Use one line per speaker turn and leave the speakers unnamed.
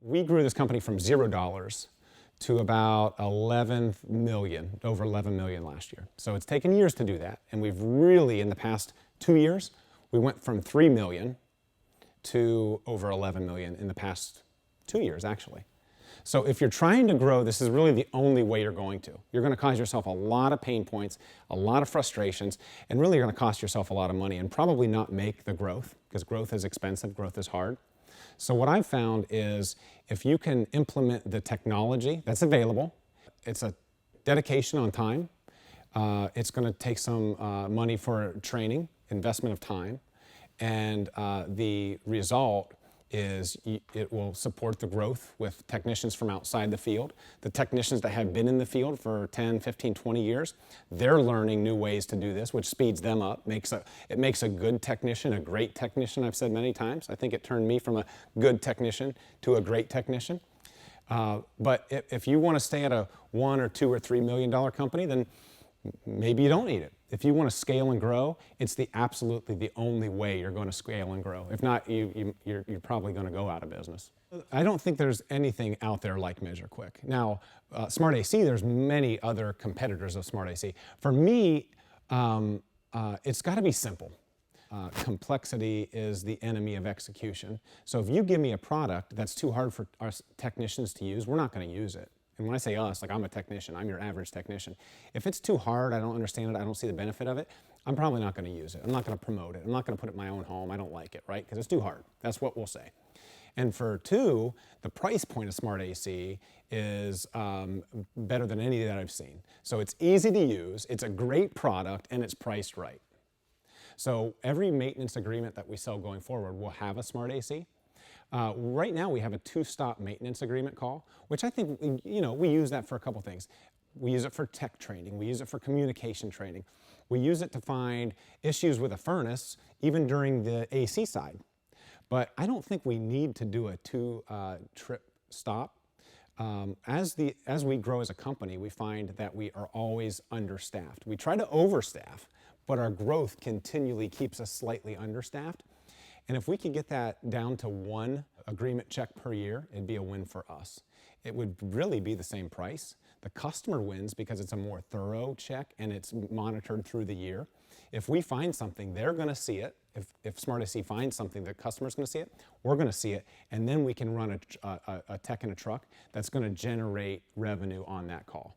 We grew this company from $0 to about 11 million, over 11 million last year. So it's taken years to do that. And we've really, in the past 2 years, we went from 3 million to over 11 million in the past 2 years, actually. So if you're trying to grow, this is really the only way you're going to. You're going to cause yourself a lot of pain points, a lot of frustrations, and really you're going to cost yourself a lot of money and probably not make the growth, because growth is expensive, growth is hard. So what I've found is if you can implement the technology that's available, it's a dedication on time. It's going to take some money for training, investment of time, and the result is it will support the growth with technicians from outside the field. The technicians that have been in the field for 10, 15, 20 years, they're learning new ways to do this, which speeds them up. It makes a good technician a great technician, I've said many times. I think it turned me from a good technician to a great technician. But if you want to stay at a $1 or $2 or $3 million company, then maybe you don't need it. If you want to scale and grow, it's absolutely the only way you're going to scale and grow. If not, you're probably going to go out of business. I don't think there's anything out there like measureQuick. Now, Smart AC, there's many other competitors of Smart AC. For me, it's got to be simple. Complexity is the enemy of execution. So if you give me a product that's too hard for our technicians to use, we're not going to use it. And when I say us, like I'm a technician, I'm your average technician. If it's too hard, I don't understand it, I don't see the benefit of it, I'm probably not going to use it. I'm not going to promote it. I'm not going to put it in my own home. I don't like it, right? Because it's too hard. That's what we'll say. And for two, the price point of Smart AC is better than any that I've seen. So it's easy to use, it's a great product, and it's priced right. So every maintenance agreement that we sell going forward will have a Smart AC. Right now we have a 2-stop maintenance agreement call, which I think, we use that for a couple things. We use it for tech training. We use it for communication training. We use it to find issues with a furnace, even during the AC side. But I don't think we need to do a 2-trip stop. As we grow as a company, we find that we are always understaffed. We try to overstaff, but our growth continually keeps us slightly understaffed. And if we could get that down to 1 agreement check per year, it'd be a win for us. It would really be the same price. The customer wins because it's a more thorough check and it's monitored through the year. If we find something, they're going to see it. If Smart AC finds something, the customer's going to see it, we're going to see it, and then we can run a tech in a truck that's going to generate revenue on that call.